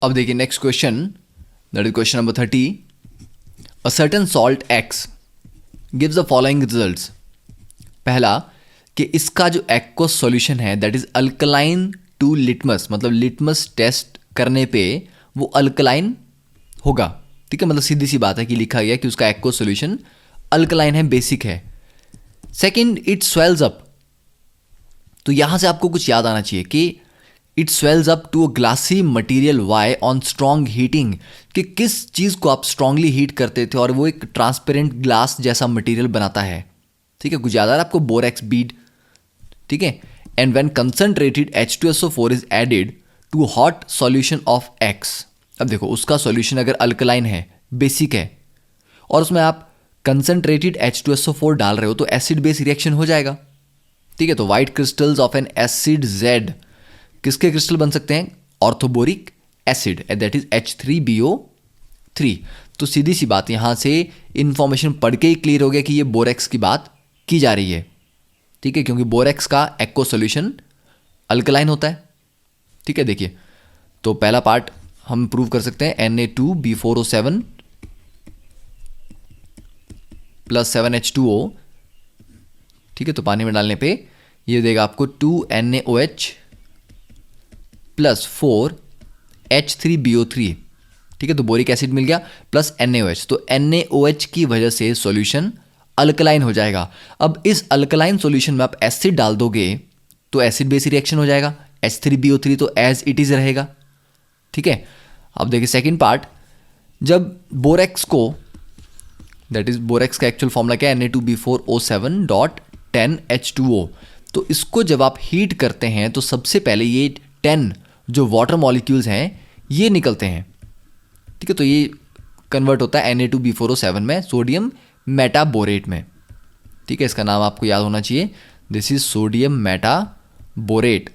अब देखिए next question, that is question number 30। A certain salt X gives the following results. पहला कि इसका जो एक्वस सॉल्यूशन है that is alkaline to litmus, मतलब लिटमस टेस्ट करने पे वो अल्कलाइन होगा। ठीक है, मतलब सीधी सी बात है कि लिखा गया कि उसका एक्वस सॉल्यूशन अल्कलाइन है, बेसिक है। Second, it swells up. तो यहां से आपको कुछ याद आना चाहिए कि it swells up to a glassy material Y on strong heating, कि किस चीज़ को आप स्ट्रांगली हीट करते थे और वो एक ट्रांसपेरेंट ग्लास जैसा मटीरियल बनाता है। ठीक है, कुछ याद आ रहा है आपको, बोरेक्स बीड। ठीक है, and when concentrated H2SO4 is added to hot solution of X। अब देखो उसका सॉल्यूशन अगर अल्कलाइन है, बेसिक है, और उसमें आप कंसंट्रेटेड H2SO4 डाल रहे हो तो एसिड बेस रिएक्शन हो जाएगा। ठीक है, तो white crystals of N acid Z किसके क्रिस्टल बन सकते हैं? Orthoboric acid, that is H3BO3। तो सीधी सी बात, यहां से इंफॉर्मेशन पढ़ के ही क्लियर हो गया कि ये बोरेक्स की बात की जा रही है। ठीक है, क्योंकि बोरेक्स का एक्व सॉल्यूशन अल्कलाइन होता है। ठीक है, देखिए तो पहला पार्ट हम प्रूव कर सकते हैं, Na2B4O7 प्लस 7H2O। ठीक है, तो पानी में डालने पे ये देगा आपको 2NaOH प्लस 4H3BO3। ठीक है, तो बोरिक एसिड मिल गया प्लस NaOH, तो NaOH की वजह से सॉल्यूशन अल्कलाइन हो जाएगा। अब इस अल्कलाइन सॉल्यूशन में आप एसिड डाल दोगे तो एसिड बेस रिएक्शन हो जाएगा, H3BO3 तो एज इट इज रहेगा। ठीक है, अब देखिए सेकंड पार्ट, जब बोरेक्स को, दैट इज बोरेक्स का एक्चुअल फॉर्मूला क्या है, Na2B4O7.10H2O। तो इसको जब आप हीट करते हैं तो सबसे पहले ये 10 जो वाटर मॉलिक्यूल्स हैं ये निकलते हैं। ठीक है, तो ये कन्वर्ट होता है Na2B4O7 में सोडियम मेटाबोरेट में। ठीक है, इसका नाम आपको याद होना चाहिए, दिस इज सोडियम मेटाबोरेट।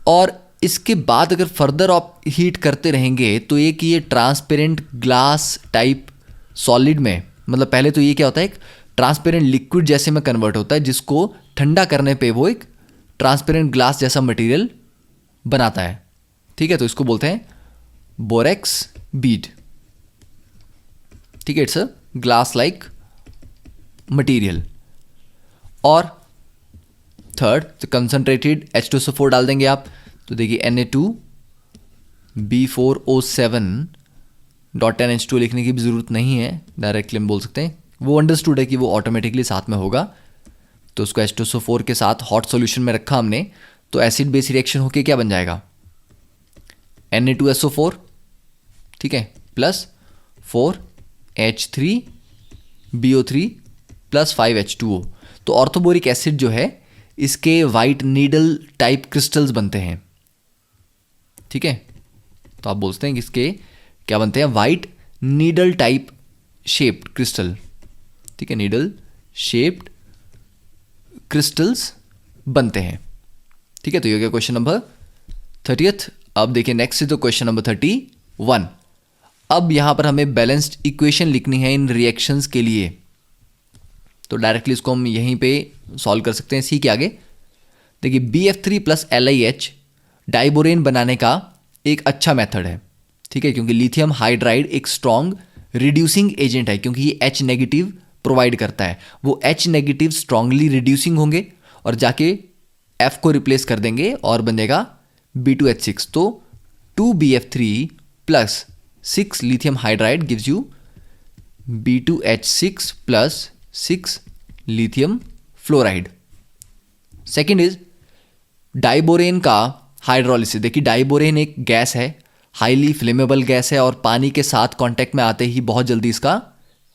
और इसके बाद अगर फर्दर आप हीट करते रहेंगे तो एक ये ट्रांसपेरेंट ग्लास टाइप सॉलिड में, मतलब पहले तो ये क्या होता है, एक ट्रांसपेरेंट लिक्विड जैसे में कन्वर्ट होता है, जिसको ठंडा करने पे वो एक ट्रांसपेरेंट ग्लास जैसा मटेरियल बनाता है। ठीक है, तो इसको बोलते हैं बोरेक्स बीड। ठीक है, it's a glass like material. और थर्ड, तो कंसंट्रेटेड H2SO4 डाल देंगे आप, तो देखिए Na2B4O7.10H2 लिखने की भी ज़रूरत नहीं है, डायरेक्टली हम बोल सकते हैं, वो अंडरस्टूड है कि वो ऑटोमेटिकली साथ में होगा। तो उसको H2SO4 के साथ हॉट सॉल्यूशन में रखा हमने, तो एसिड बेस रिएक्शन होके क्या बन जाएगा, Na2SO4, ठीक है, प्लस 4H3BO3 प्लस 5H2O। तो ऑर्थोबोरिक एसिड जो है इसके वाइट नीडल टाइप क्रिस्टल्स बनते हैं। ठीक है, तो आप बोलते हैं कि इसके क्या बनते हैं, white needle type shaped crystal. ठीक है, नीडल शेप्ड क्रिस्टल्स बनते हैं। ठीक है, तो ये हो गया क्वेश्चन नंबर 30th। अब देखिए नेक्स्ट है तो क्वेश्चन नंबर 31। अब यहां पर हमें बैलेंस्ड इक्वेशन लिखनी है इन रिएक्शंस के लिए, तो डायरेक्टली इसको हम यहीं पे सॉल्व कर सकते हैं सी के आगे। देखिए BF3 प्लस LiH डाइबोरेन बनाने का एक अच्छा मेथड है। ठीक है, क्योंकि लिथियम हाइड्राइड एक स्ट्रॉन्ग रिड्यूसिंग एजेंट है, क्योंकि ये H नेगेटिव प्रोवाइड करता है। वो H नेगेटिव स्ट्रांगली रिड्यूसिंग होंगे और जाके F को रिप्लेस कर देंगे और बनेगा B2H6। तो 2BF3 plus 6 lithium hydride gives you B2H6 plus 6 lithium fluoride. Second is diborane का हाइड्रोलिसिस। देखिए डाइबोरेन एक गैस है, हाईली फ्लेमेबल गैस है, और पानी के साथ कांटेक्ट में आते ही बहुत जल्दी इसका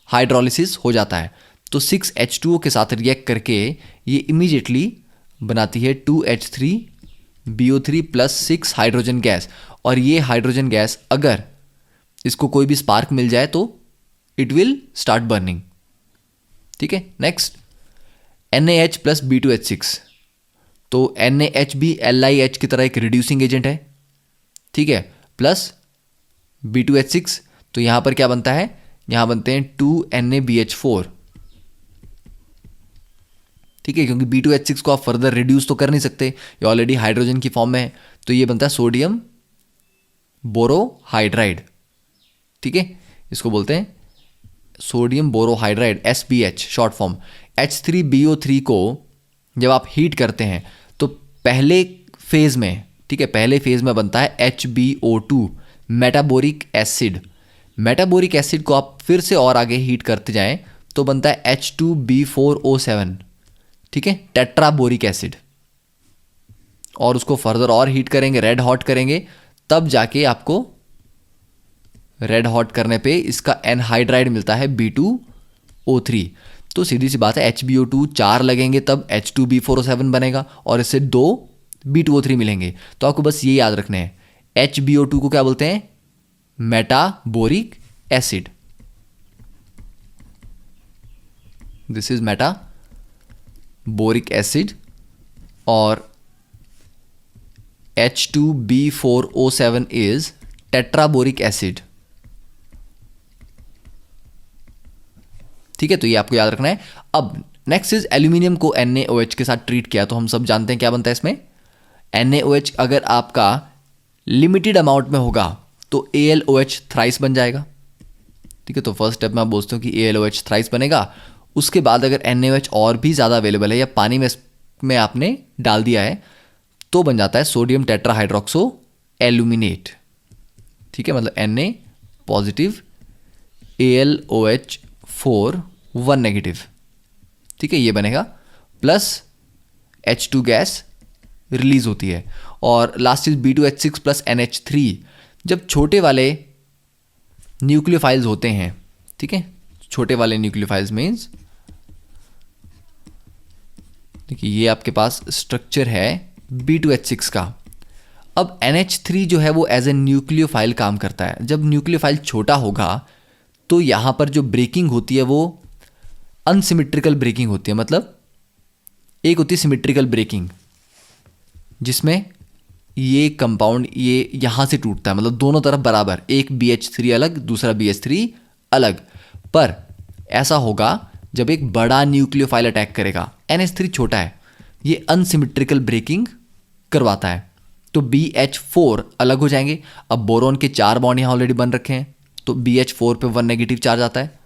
हाइड्रोलिसिस हो जाता है। तो 6H2O के साथ रिएक्ट करके ये इमीडिएटली बनाती है 2H3BO3 प्लस 6 हाइड्रोजन गैस। और ये हाइड्रोजन गैस अगर इसको कोई भी स्पार्क मिल जाए तो इट विल स्टार्ट बर्निंग। ठीक है, नेक्स्ट NaH प्लस B2H6। तो NaH भी LiH की तरह एक रिड्यूसिंग एजेंट है। ठीक है, प्लस B2H6, तो यहां पर क्या बनता है, यहां बनते हैं 2NaBH4। ठीक है, क्योंकि B2H6 को आप फर्दर रिड्यूस तो कर नहीं सकते, ये ऑलरेडी हाइड्रोजन की फॉर्म में है, तो ये बनता है सोडियम बोरोहाइड्राइड, ठीक है, इसको बोलते हैं sodium borohydride, SBH short form. H3BO3 को जब आप हीट करते हैं तो पहले फेज में, ठीक है, पहले फेज में बनता है HbO2 मेटाबोरिक एसिड। मेटाबोरिक एसिड को आप फिर से और आगे हीट करते जाएं तो बनता है H2B4O7, ठीक है, टेट्राबोरिक एसिड। और उसको फर्दर और हीट करेंगे, रेड हॉट करेंगे, तब जाके आपको रेड हॉट करने पे इसका एनहाइड्राइड मिलता है B2O3। तो सीधी सी बात है, HbO2 4 लगेंगे तब H2B4O7 बनेगा और इससे 2 B2O3 मिलेंगे। तो आपको बस ये याद रखना है, HbO2 को क्या बोलते हैं, metaboric acid. This is metaboric acid. और H2B4O7 इज टेट्राबोरिक एसिड, ठीक है, तो ये आपको याद रखना है। अब नेक्स्ट इज एल्यूमिनियम को NaOH के साथ ट्रीट किया तो हम सब जानते हैं क्या बनता है इसमें। NaOH अगर आपका लिमिटेड अमाउंट में होगा तो AlOH थ्राइस बन जाएगा, ठीक है। तो फर्स्ट स्टेप में आप बोलते हो कि AlOH थ्राइस बनेगा। उसके बाद अगर NaOH और भी ज़्यादा अवेलेबल है या पानी में आपने डाल दिया है तो बन जाता है सोडियम टेट्राहाइड्रोक्सो एल्यूमिनेट, ठीक है, मतलब Na पॉजिटिव AlOH4 1 नेगेटिव, ठीक है, ये बनेगा, प्लस H2 गैस रिलीज होती है। और last is B2H6 plus NH3। जब छोटे वाले न्यूक्लियोफाइल्स होते हैं, ठीक है, छोटे वाले न्यूक्लियोफाइल्स मीन्स, देखिए ये आपके पास स्ट्रक्चर है B2H6 का। अब NH3 जो है वो एज ए न्यूक्लियोफाइल काम करता है। जब न्यूक्लियोफाइल छोटा होगा तो यहाँ पर जो ब्रेकिंग होती है वो अनसिमेट्रिकल ब्रेकिंग होती है। मतलब एक होती है सिमेट्रिकल ब्रेकिंग जिसमें ये कंपाउंड ये यहाँ से टूटता है, मतलब दोनों तरफ बराबर, एक BH3 अलग दूसरा BH3 अलग। पर ऐसा होगा जब एक बड़ा न्यूक्लियोफाइल अटैक करेगा, NH3 छोटा है, ये अनसिमेट्रिकल ब्रेकिंग करवाता है, तो BH4 अलग हो जाएंगे। अब बोरोन के 4 बॉन्ड यहाँ ऑलरेडी बन रखे हैं तो BH4 पे 1 नेगेटिव चार्ज आता है,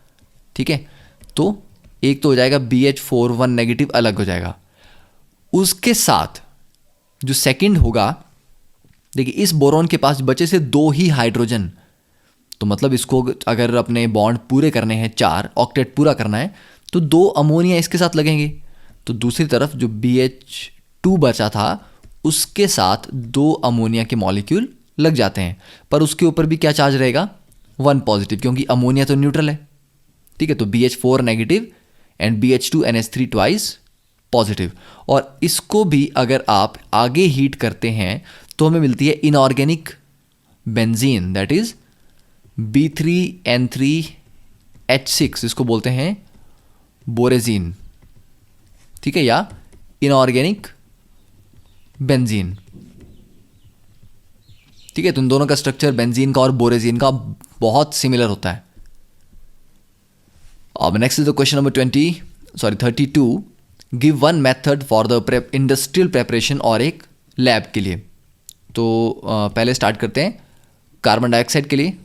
ठीक है, तो एक तो हो जाएगा BH4 1 नेगेटिव अलग हो जाएगा। उसके साथ जो सेकंड होगा, देखिए इस बोरोन के पास बचे से 2 ही हाइड्रोजन, तो मतलब इसको अगर अपने बॉन्ड पूरे करने हैं 4 ऑक्टेट पूरा करना है तो 2 अमोनिया इसके साथ लगेंगे। तो दूसरी तरफ जो BH2 बचा था उसके साथ 2 अमोनिया के मॉलिक्यूल लग जाते हैं, पर उसके ऊपर भी क्या चार्ज रहेगा, 1 पॉजिटिव, क्योंकि अमोनिया तो न्यूट्रल है, ठीक है। तो BH4 negative and BH2 NH3 twice positive. और इसको भी अगर आप आगे हीट करते हैं तो हमें मिलती है inorganic benzene, that is B3N3H6, इसको बोलते हैं बोरेजीन, ठीक है, या इनऑर्गेनिक बेंजीन, ठीक है। तो इन दोनों का स्ट्रक्चर बेंजीन का और बोरेजीन का बहुत सिमिलर होता है। अब next is the question number 32। Give one method for the industrial preparation, और एक लैब के लिए। तो पहले स्टार्ट करते हैं कार्बन डाइऑक्साइड के लिए,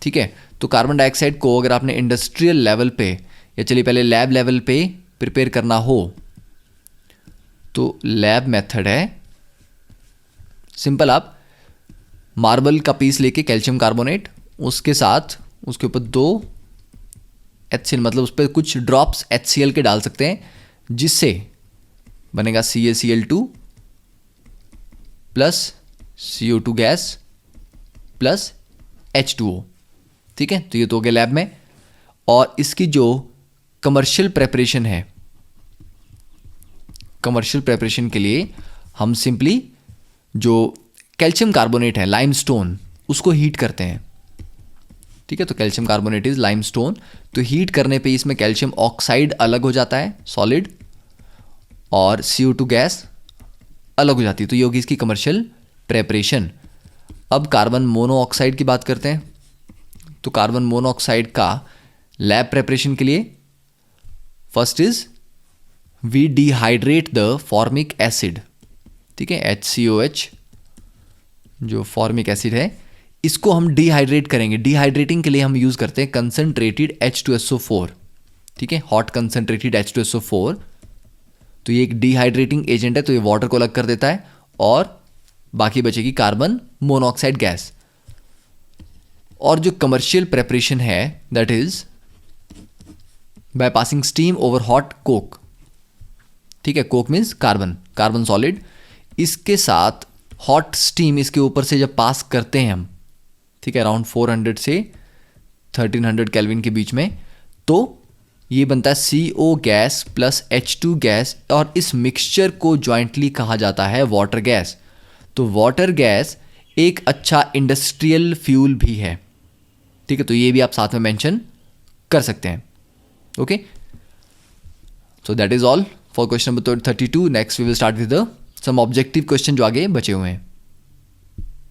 ठीक है। तो कार्बन डाइऑक्साइड को अगर आपने इंडस्ट्रियल लेवल पे या चलिए पहले लैब लेवल पे प्रिपेयर करना हो तो लैब मेथड है सिंपल। आप मार्बल का पीस लेके कैल्शियम कार्बोनेट, उसके साथ उसके ऊपर 2 HCl, मतलब उस पर कुछ ड्रॉप्स HCl के डाल सकते हैं, जिससे बनेगा CaCl2 plus CO2 gas plus H2O, ठीक है। तो ये तो हो गया लैब में। और इसकी जो कमर्शियल प्रेपरेशन है, कमर्शियल प्रेपरेशन के लिए हम सिंपली जो कैल्शियम कार्बोनेट है, लाइमस्टोन, उसको हीट करते हैं, ठीक है। तो कैल्शियम कार्बोनेट इज लाइमस्टोन, तो हीट करने पे इसमें कैल्शियम ऑक्साइड अलग हो जाता है सॉलिड, और CO2 गैस अलग हो जाती है। तो ये होगी इसकी कमर्शियल प्रेपरेशन। अब कार्बन मोनोऑक्साइड की बात करते हैं। तो कार्बन मोनोऑक्साइड का लैब प्रेपरेशन के लिए first is we dehydrate the formic acid, ठीक है, HCOH जो फॉर्मिक एसिड है, इसको हम डिहाइड्रेट करेंगे। डिहाइड्रेटिंग के लिए हम यूज़ करते हैं कंसनट्रेटेड H2SO4, ठीक है, हॉट कंसनट्रेटेड H2SO4। तो ये एक डिहाइड्रेटिंग एजेंट है, तो ये वाटर को अलग कर देता है और बाकी बचेगी कार्बन मोनोऑक्साइड गैस। और जो कमर्शियल प्रेपरेशन है that is by passing steam over hot Coke, ठीक है, कोक मीन्स कार्बन सॉलिड। इसके साथ हॉट स्टीम इसके ऊपर से जब पास करते हैं हम, ठीक है, अराउंड 400 से 1300 केल्विन के बीच में, तो ये बनता है CO gas plus H2 gas, और इस मिक्सचर को जॉइंटली कहा जाता है वाटर गैस। तो वाटर गैस एक अच्छा इंडस्ट्रियल फ्यूल भी है, ठीक है, तो ये भी आप साथ में मेंशन कर सकते हैं। Okay, so that is all for question number 32। Next we will start with some objective question जो आगे बचे हुए हैं।